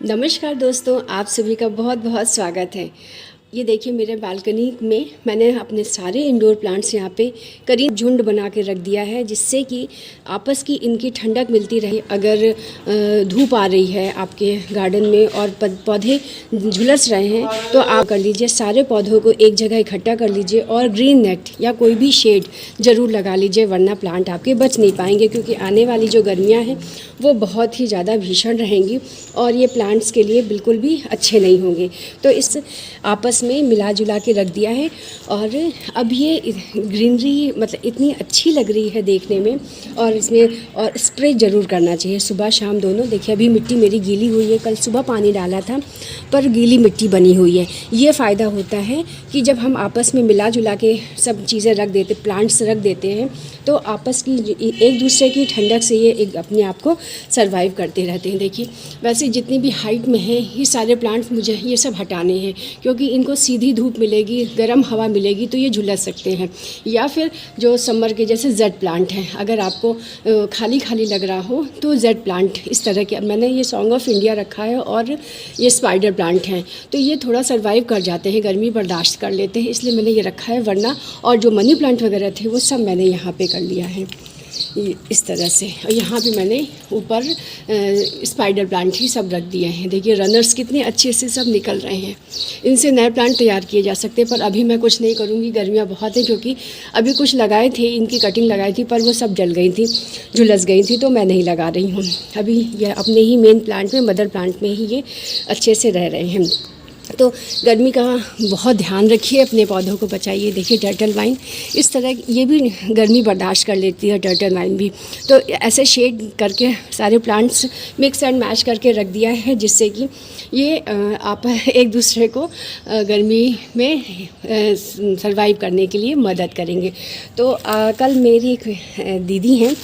नमस्कार दोस्तों, आप सभी का बहुत बहुत स्वागत है। ये देखिए मेरे बालकनी में मैंने अपने सारे इंडोर प्लांट्स यहाँ पे करीब झुंड बना के रख दिया है, जिससे कि आपस की इनकी ठंडक मिलती रहे। अगर धूप आ रही है आपके गार्डन में और पौधे झुलस रहे हैं तो आप कर लीजिए, सारे पौधों को एक जगह इकट्ठा कर लीजिए और ग्रीन नेट या कोई भी शेड ज़रूर लगा लीजिए, वरना प्लांट आपके बच नहीं पाएंगे, क्योंकि आने वाली जो गर्मियाँ हैं वो बहुत ही ज़्यादा भीषण रहेंगी और ये प्लांट्स के लिए बिल्कुल भी अच्छे नहीं होंगे। तो इस आपस में मिला जुला के रख दिया है और अब ये ग्रीनरी मतलब इतनी अच्छी लग रही है देखने में। और इसमें और स्प्रे ज़रूर करना चाहिए सुबह शाम दोनों। देखिए अभी मिट्टी मेरी गीली हुई है, कल सुबह पानी डाला था पर गीली मिट्टी बनी हुई है। ये फ़ायदा होता है कि जब हम आपस में मिला जुला के सब चीज़ें रख देते, प्लांट्स रख देते हैं, तो आपस की एक दूसरे की ठंडक से ये एक अपने आप को सर्वाइव करते रहते हैं। देखिए वैसे जितनी भी हाइट में है ये सारे प्लांट्स मुझे ये सब हटाने हैं, क्योंकि इनको सीधी धूप मिलेगी, गर्म हवा मिलेगी तो ये झुलस सकते हैं। या फिर जो समर के जैसे जेड प्लांट हैं, अगर आपको खाली खाली लग रहा हो तो जेड प्लांट इस तरह के, मैंने ये सॉन्ग ऑफ इंडिया रखा है और ये स्पाइडर प्लांट हैं, तो ये थोड़ा सर्वाइव कर जाते हैं, गर्मी बर्दाश्त कर लेते हैं, इसलिए मैंने ये रखा है। वरना और जो मनी प्लांट वगैरह थे वो सब मैंने यहाँ पे कर लिया है इस तरह से। और यहाँ भी मैंने ऊपर स्पाइडर प्लांट ही सब रख दिए हैं। देखिए रनर्स कितने अच्छे से सब निकल रहे हैं, इनसे नए प्लांट तैयार किए जा सकते हैं। पर अभी मैं कुछ नहीं करूँगी, गर्मियाँ बहुत हैं, क्योंकि अभी कुछ लगाए थे, इनकी कटिंग लगाई थी पर वो सब जल गई थी, झुलस गई थी, तो मैं नहीं लगा रही हूँ। अभी ये अपने ही मेन प्लांट में, मदर प्लांट में ही ये अच्छे से रह रहे हैं। तो गर्मी का बहुत ध्यान रखिए, अपने पौधों को बचाइए। देखिए टर्टल वाइन इस तरह ये भी गर्मी बर्दाश्त कर लेती है, टर्टल वाइन भी। तो ऐसे शेड करके सारे प्लांट्स मिक्स एंड मैच करके रख दिया है, जिससे कि ये आप एक दूसरे को गर्मी में सर्वाइव करने के लिए मदद करेंगे। तो कल मेरी एक दीदी हैं,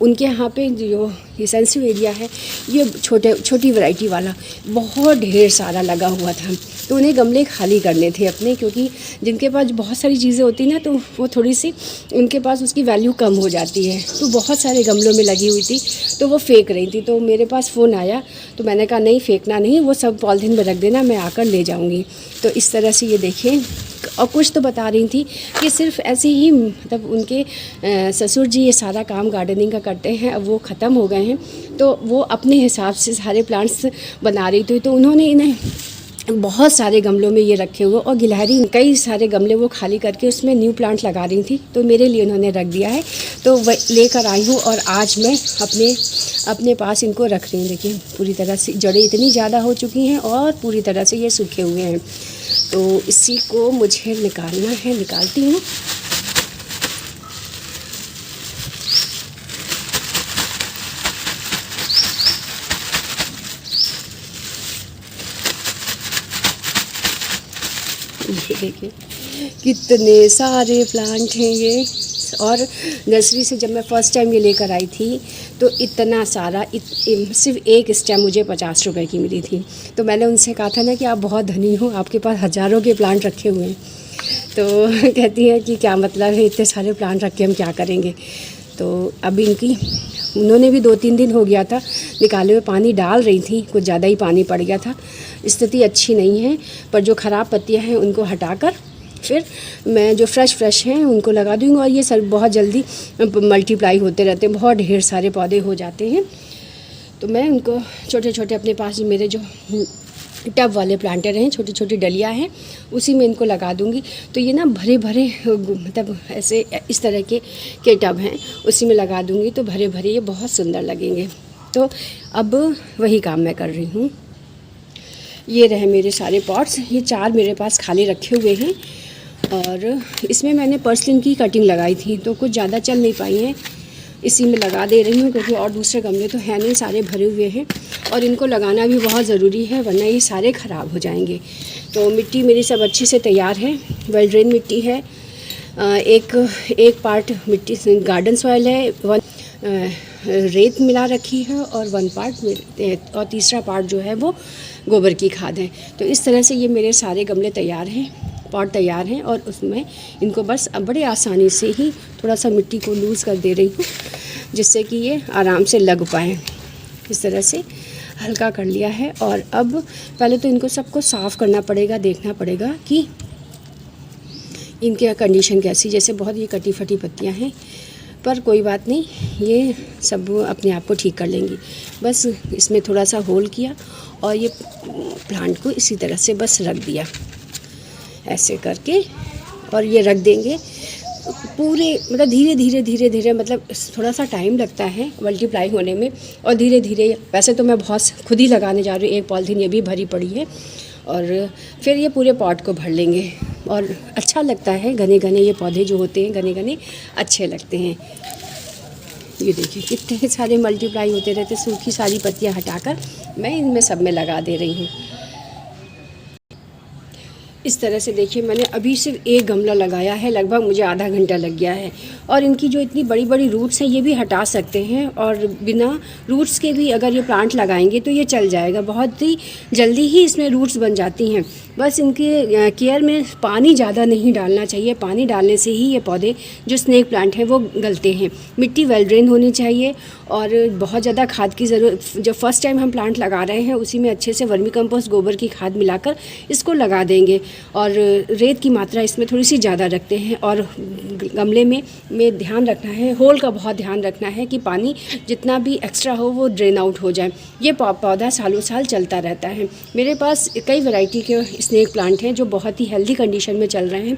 उनके यहाँ पे जो ये सेंसिटिव एरिया है, ये छोटी वैरायटी वाला बहुत ढेर सारा लगा हुआ था, तो उन्हें गमले खाली करने थे अपने, क्योंकि जिनके पास बहुत सारी चीज़ें होती ना, तो वो थोड़ी सी उनके पास उसकी वैल्यू कम हो जाती है। तो बहुत सारे गमलों में लगी हुई थी, तो वो फेंक रही थी। तो मेरे पास फ़ोन आया, तो मैंने कहा नहीं फेंकना नहीं, वो सब पॉलीथीन में रख देना, मैं आकर ले जाऊँगी। तो इस तरह से ये देखिए। और कुछ तो बता रही थी कि सिर्फ ऐसे ही मतलब उनके ससुर जी ये सारा काम गार्डनिंग का करते हैं, अब वो ख़त्म हो गए हैं, तो वो अपने हिसाब से सारे प्लांट्स बना रही थी। तो उन्होंने इन्हें बहुत सारे गमलों में ये रखे हुए, और गिलहरी कई सारे गमले वो खाली करके उसमें न्यू प्लांट लगा रही थी, तो मेरे लिए उन्होंने रख दिया है। तो वह लेकर आई हूँ और आज मैं अपने पास इनको रख रही हूँ। देखिए पूरी तरह से जड़ें इतनी ज़्यादा हो चुकी हैं और पूरी तरह से ये सूखे हुए हैं। तो इसी को मुझे निकालना है, निकालती हूँ। ये देखिए कितने सारे प्लांट हैं ये। और नर्सरी से जब मैं फ़र्स्ट टाइम ये लेकर आई थी तो इतना सारा सिर्फ एक स्टेम मुझे 50 रुपए की मिली थी। तो मैंने उनसे कहा था ना कि आप बहुत धनी हो, आपके पास हज़ारों के प्लांट रखे हुए हैं। तो कहती हैं कि क्या मतलब है, इतने सारे प्लांट रख के हम क्या करेंगे। तो अब इनकी उन्होंने भी 2-3 दिन हो गया था निकाले हुए, पानी डाल रही थी, कुछ ज़्यादा ही पानी पड़ गया था, स्थिति अच्छी नहीं है। पर जो ख़राब पत्तियां हैं उनको हटाकर फिर मैं जो फ्रेश हैं उनको लगा दूँगी। और ये सर बहुत जल्दी मल्टीप्लाई होते रहते हैं, बहुत ढेर सारे पौधे हो जाते हैं। तो मैं उनको छोटे छोटे अपने पास मेरे जो टब वाले प्लांटर हैं, छोटी छोटी डलियाँ हैं, उसी में इनको लगा दूंगी। तो ये ना भरे भरे मतलब ऐसे इस तरह के टब हैं, उसी में लगा दूंगी तो भरे भरे ये बहुत सुंदर लगेंगे। तो अब वही काम मैं कर रही हूँ। ये रहे मेरे सारे पॉट्स, ये 4 मेरे पास खाली रखे हुए हैं। और इसमें मैंने पर्सलिन की कटिंग लगाई थी, तो कुछ ज़्यादा चल नहीं पाई हैं, इसी में लगा दे रही हूँ, क्योंकि और दूसरे गमले तो हैं नहीं, सारे भरे हुए हैं। और इनको लगाना भी बहुत ज़रूरी है, वरना ये सारे ख़राब हो जाएंगे। तो मिट्टी मेरी सब अच्छे से तैयार है, वेल ड्रेन मिट्टी है। एक पार्ट मिट्टी गार्डन सॉइल है, 1 रेत मिला रखी है और 1 पार्ट और तीसरा पार्ट जो है वो गोबर की खाद है। तो इस तरह से ये मेरे सारे गमले तैयार हैं, पॉट तैयार हैं। और उसमें इनको बस बड़े आसानी से ही थोड़ा सा मिट्टी को लूज़ कर दे रही हूँ, जिससे कि ये आराम से लग पाएँ। इस तरह से हल्का कर लिया है। और अब पहले तो इनको सबको साफ़ करना पड़ेगा, देखना पड़ेगा कि इनकी कंडीशन कैसी। जैसे बहुत ये कटी फटी पत्तियां हैं, पर कोई बात नहीं, ये सब अपने आप को ठीक कर लेंगी। बस इसमें थोड़ा सा होल किया और ये प्लांट को इसी तरह से बस रख दिया ऐसे करके, और ये रख देंगे पूरे, मतलब धीरे धीरे धीरे धीरे, मतलब थोड़ा सा टाइम लगता है मल्टीप्लाई होने में, और धीरे धीरे। वैसे तो मैं बहुत खुद ही लगाने जा रही हूँ, एक पॉलीथीन ये भी भरी पड़ी है, और फिर ये पूरे पॉट को भर लेंगे। और अच्छा लगता है, घने घने ये पौधे जो होते हैं घने घने अच्छे लगते हैं। ये देखिए कितने सारे मल्टीप्लाई होते रहते, सूखी सारी पत्तियाँ हटाकर मैं इनमें सब में लगा दे रही हूँ। इस तरह से देखिए मैंने अभी सिर्फ एक गमला लगाया है, लगभग मुझे आधा घंटा लग गया है। और इनकी जो इतनी बड़ी बड़ी रूट्स हैं ये भी हटा सकते हैं, और बिना रूट्स के भी अगर ये प्लांट लगाएंगे तो ये चल जाएगा। बहुत ही जल्दी ही इसमें रूट्स बन जाती हैं। बस इनके केयर में पानी ज़्यादा नहीं डालना चाहिए, पानी डालने से ही ये पौधे जो स्नेक प्लांट हैं वो गलते हैं। मिट्टी वेल ड्रेन होनी चाहिए, और बहुत ज़्यादा खाद की ज़रूरत। जब फर्स्ट टाइम हम प्लांट लगा रहे हैं उसी में अच्छे से वर्मी कंपोस्ट, गोबर की खाद मिलाकर इसको लगा देंगे। और रेत की मात्रा इसमें थोड़ी सी ज़्यादा रखते हैं, और गमले में ध्यान रखना है, होल का बहुत ध्यान रखना है कि पानी जितना भी एक्स्ट्रा हो वो ड्रेन आउट हो जाए। ये पौधा सालों साल चलता रहता है। मेरे पास कई वैरायटी के स्नेक प्लांट हैं जो बहुत ही हेल्दी कंडीशन में चल रहे हैं।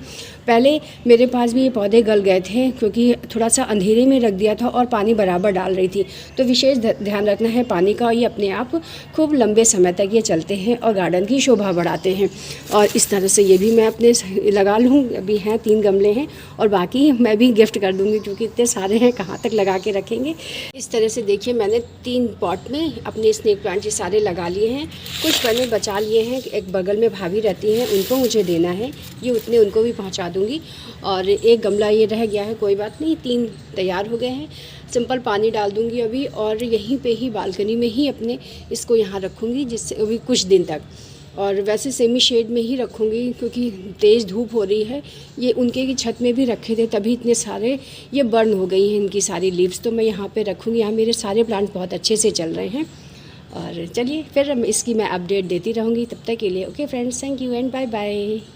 पहले मेरे पास भी ये पौधे गल गए थे क्योंकि थोड़ा सा अंधेरे में रख दिया था और पानी बराबर डाल रही थी। तो विशेष ध्यान रखना है पानी का, और ये अपने आप खूब लंबे समय तक ये चलते हैं और गार्डन की शोभा बढ़ाते हैं। और इस तरह से ये भी मैं अपने लगा लूँ। अभी हैं 3 गमले हैं, और बाकी मैं भी गिफ्ट कर दूँगी क्योंकि इतने सारे हैं, कहाँ तक लगा के रखेंगे। इस तरह से देखिए मैंने 3 पॉट में अपने स्नेक प्लांट ये सारे लगा लिए हैं। कुछ मैंने बचा लिए हैं, एक बगल में भाभी रहती हैं उनको मुझे देना है, ये उतने उनको भी पहुंचा दूंगी। और एक गमला ये रह गया है, कोई बात नहीं, 3 तैयार हो गए हैं। सिंपल पानी डाल दूंगी अभी, और यहीं पे ही बालकनी में ही अपने इसको यहाँ रखूँगी जिससे अभी कुछ दिन तक। और वैसे सेमी शेड में ही रखूँगी क्योंकि तेज़ धूप हो रही है। ये उनके की छत में भी रखे थे, तभी इतने सारे ये बर्न हो गई हैं इनकी सारी लीव्स। तो मैं यहाँ पे रखूँगी, यहाँ मेरे सारे प्लांट बहुत अच्छे से चल रहे हैं। और चलिए फिर इसकी मैं अपडेट देती रहूँगी। तब तक के लिए okay friends, thank you and bye bye.